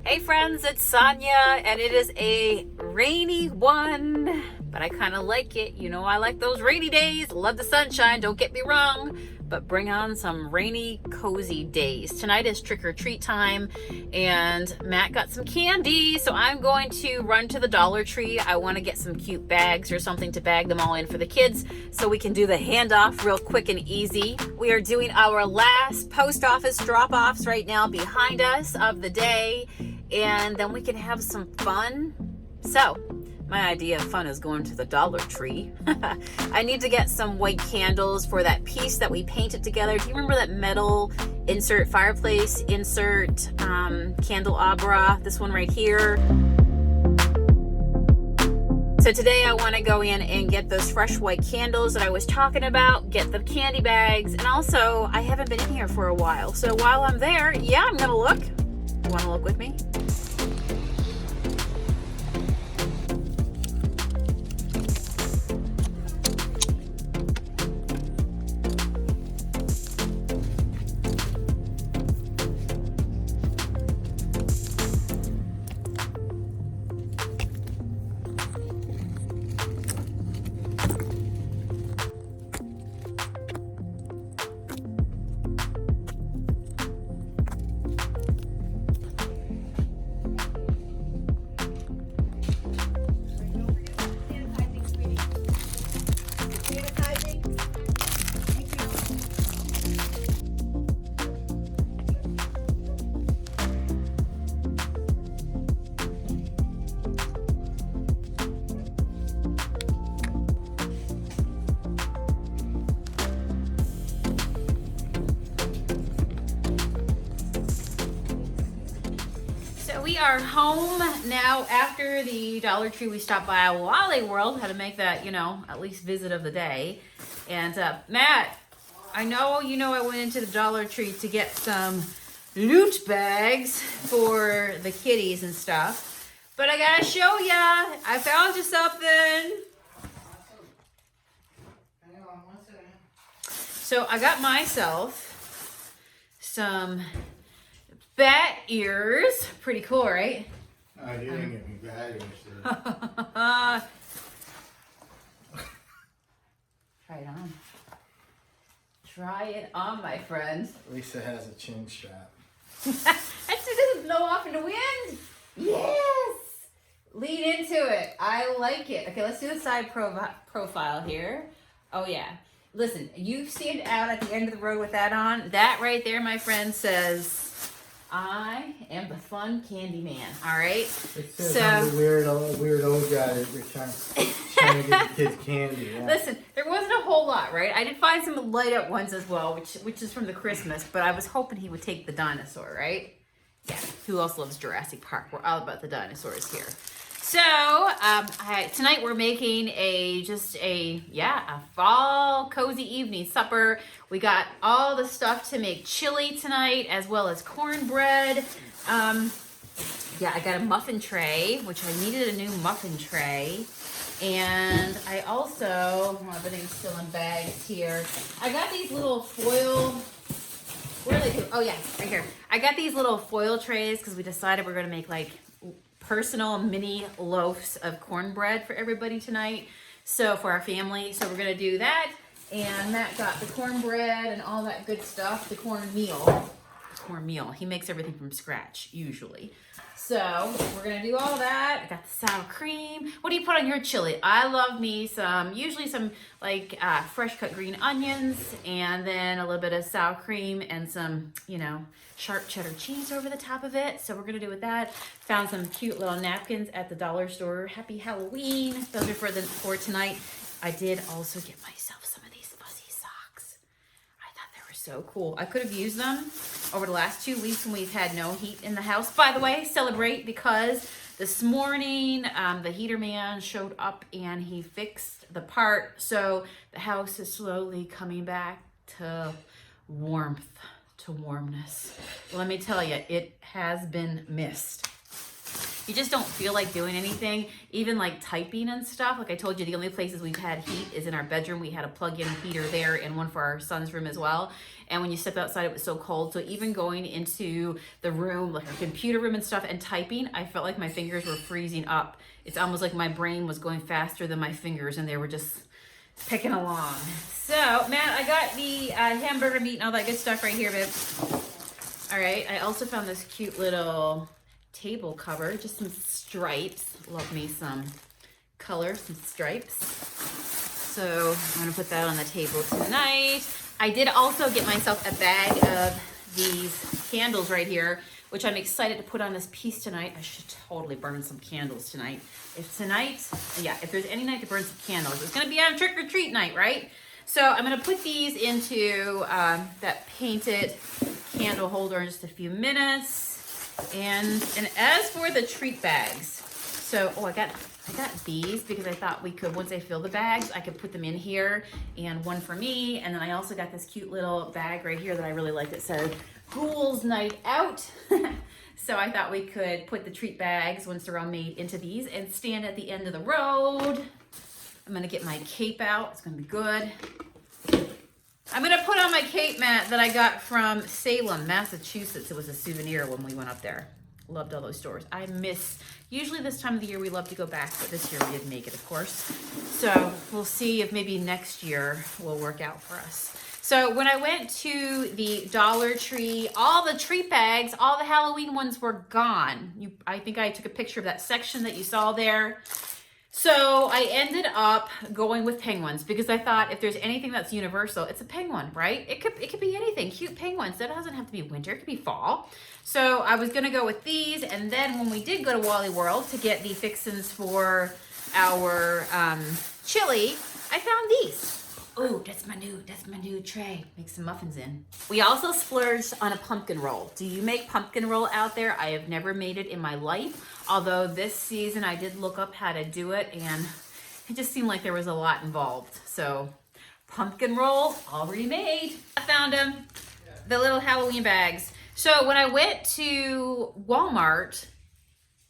Hey friends, it's Sonia, and it is a rainy one, but I kind of like it. You know, I like those rainy days. Love the sunshine, don't get me wrong, but bring on some rainy, cozy days. Tonight is trick or treat time, and Matt got some candy, so I'm going to run to the Dollar Tree. I want to get some cute bags or something to bag them all in for the kids so we can do the handoff real quick and easy. We are doing our last post office drop-offs right now behind us of the day, and then we can have some fun. So my idea of fun is going to the Dollar Tree. I need to get some white candles for that piece that we painted together. Do you remember that metal insert fireplace insert candelabra? This one right here. So today I want to go in and get those fresh white candles that I was talking about, get the candy bags, and also I haven't been in here for a while. So while I'm there, yeah, I'm gonna look. You want to look with me? We are home now after the Dollar Tree. We stopped by Wally World, had to make that, at least visit of the day. And Matt, I know I went into the Dollar Tree to get some loot bags for the kitties and stuff. But I gotta show ya, I found you something. So I got myself some bat ears. Pretty cool, right? I didn't get me bat ears. Try it on. Try it on, my friend. Lisa has a chin strap. That shit doesn't blow off in the wind. Yes! Lean into it. I like it. Okay, let's do the side profile here. Oh, yeah. Listen, you stand out at the end of the road with that on. That right there, my friend, says, I am the fun candy man. All right. It says I'm the weird old guy that you're trying to get the kids candy. Yeah. Listen, there wasn't a whole lot, right? I did find some light up ones as well, which is from the Christmas, but I was hoping he would take the dinosaur, right? Yeah. Who else loves Jurassic Park? We're all about the dinosaurs here. So tonight we're making a fall cozy evening supper. We got all the stuff to make chili tonight, as well as cornbread. I got a muffin tray, which I needed a new muffin tray. And I also, everything's still in bags here. I got these little foil, where are they? Oh yeah, right here. I got these little foil trays because we decided we're gonna make like personal mini loaves of cornbread for everybody tonight. So for our family, so we're gonna do that. And Matt got the cornbread and all that good stuff, the cornmeal. He makes everything from scratch, usually. So we're gonna do all that. I got the sour cream. What do you put on your chili? I love me usually some like fresh cut green onions, and then a little bit of sour cream and some, sharp cheddar cheese over the top of it. So we're gonna do with that. Found some cute little napkins at the dollar store. Happy Halloween. Those are for tonight. I did also get myself some of these fuzzy socks. I thought they were so cool. I could have used them over the last 2 weeks when we've had no heat in the house. By the way, celebrate, because this morning the heater man showed up and he fixed the part. So the house is slowly coming back to warmth, to warmness. Let me tell you, it has been missed. you just don't feel like doing anything, even like typing and stuff. Like I told you, the only places we've had heat is in our bedroom. We had a plug-in heater there and one for our son's room as well. And when you stepped outside, it was so cold. So even going into the room, like our computer room and stuff, and typing, I felt like my fingers were freezing up. It's almost like my brain was going faster than my fingers, and they were just picking along. So, Matt, I got the hamburger meat and all that good stuff right here, babe. All right, I also found this cute little table cover, just some stripes. Love me some color, some stripes. So I'm gonna put that on the table tonight. I did also get myself a bag of these candles right here, which I'm excited to put on this piece tonight. I should totally burn some candles tonight. If there's any night to burn some candles, it's gonna be on trick or treat night, right? So I'm gonna put these into that painted candle holder in just a few minutes. And as for the treat bags, so I got these because I thought we could, once I fill the bags, I could put them in here, and one for me. And then I also got this cute little bag right here that I really like that says Ghouls Night Out. So I thought we could put the treat bags, once they're all made, into these and stand at the end of the road. I'm gonna get my cape out. It's gonna be good. I'm gonna put on my cape, Matt, that I got from Salem, Massachusetts. It was a souvenir when we went up there. Loved all those stores. Usually this time of the year we love to go back, but this year we didn't make it, of course. So we'll see if maybe next year will work out for us. So when I went to the Dollar Tree, all the treat bags, all the Halloween ones were gone. I think I took a picture of that section that you saw there. So I ended up going with penguins because I thought if there's anything that's universal, it's a penguin, right? It could be anything. Cute penguins. That doesn't have to be winter. It could be fall. So I was gonna go with these, and then when we did go to Wally World to get the fixins for our chili, I found these. Oh, that's my new tray. Make some muffins in. We also splurged on a pumpkin roll. Do you make pumpkin roll out there? I have never made it in my life. Although this season I did look up how to do it, and it just seemed like there was a lot involved. So pumpkin roll already made. I found them, the little Halloween bags. So when I went to Walmart,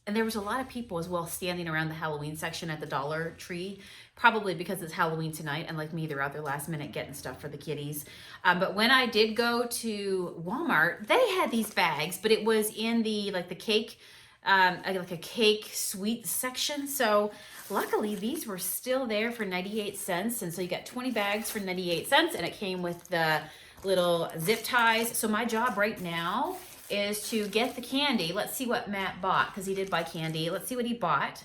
and there was a lot of people as well standing around the Halloween section at the Dollar Tree, probably because it's Halloween tonight, and like me, they're out there last minute getting stuff for the kiddies. But when I did go to Walmart, they had these bags, but it was in the cake, like a cake sweet section. So luckily these were still there for 98 cents. And so you got 20 bags for 98 cents, and it came with the little zip ties. So my job right now is to get the candy. Let's see what Matt bought, because he did buy candy. Let's see what he bought.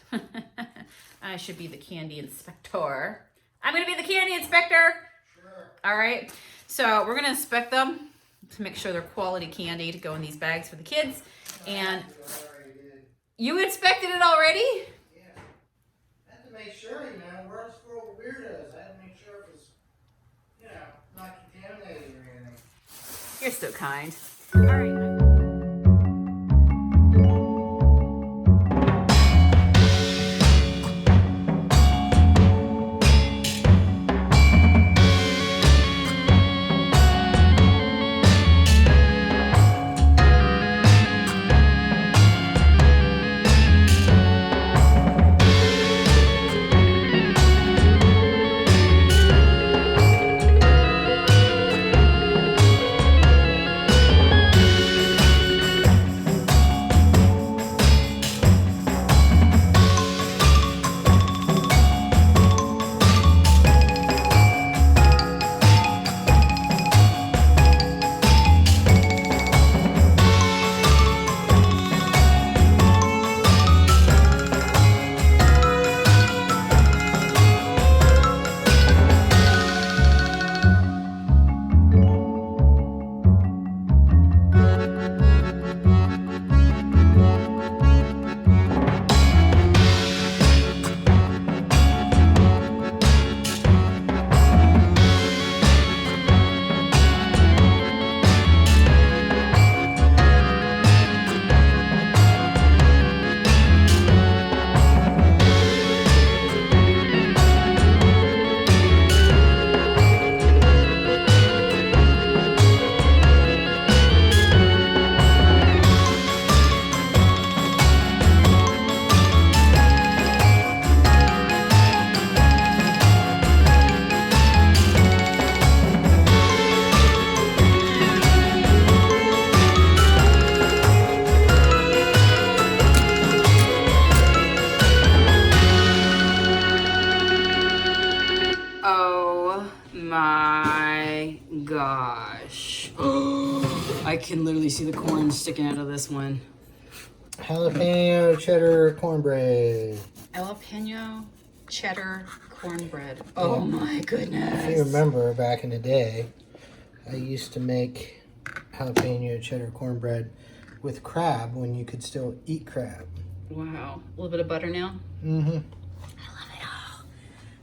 I should be the candy inspector. I'm gonna be the candy inspector. Sure. All right, so we're gonna inspect them to make sure they're quality candy to go in these bags for the kids. And you inspected it already? Yeah. I had to make sure, we're a school of weirdos. I had to make sure it was, not contaminated or anything. You're so kind. All right. can literally see the corn sticking out of this one. Jalapeno cheddar cornbread. Jalapeno cheddar cornbread. Oh my goodness. If you remember back in the day, I used to make jalapeno cheddar cornbread with crab when you could still eat crab. Wow. A little bit of butter now. Mm-hmm. I love it all.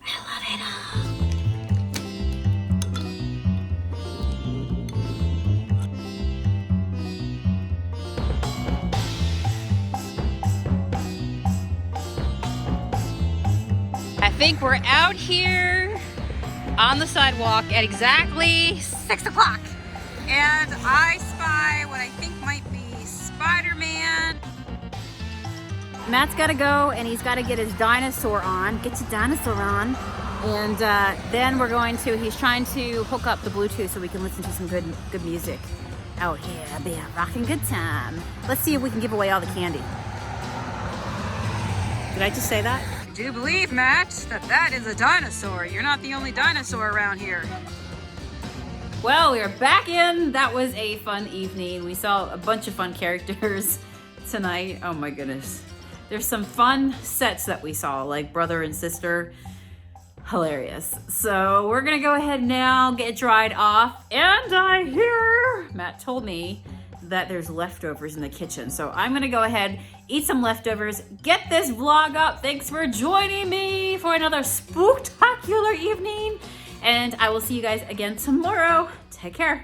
I love it all. I think we're out here on the sidewalk at exactly 6 o'clock. And I spy what I think might be Spider-Man. Matt's got to go and he's got to get his dinosaur on. Get your dinosaur on. And then we're going to, he's trying to hook up the Bluetooth so we can listen to some good music out here. Be a rocking good time. Let's see if we can give away all the candy. Did I just say that? I do believe, Matt, that is a dinosaur. You're not the only dinosaur around here. Well, we are back in. That was a fun evening. We saw a bunch of fun characters tonight. Oh my goodness. There's some fun sets that we saw, like brother and sister. Hilarious. So we're gonna go ahead now, get dried off. And I hear, Matt told me that there's leftovers in the kitchen. So I'm gonna go ahead, eat some leftovers, get this vlog up. Thanks for joining me for another spooktacular evening. And I will see you guys again tomorrow. Take care.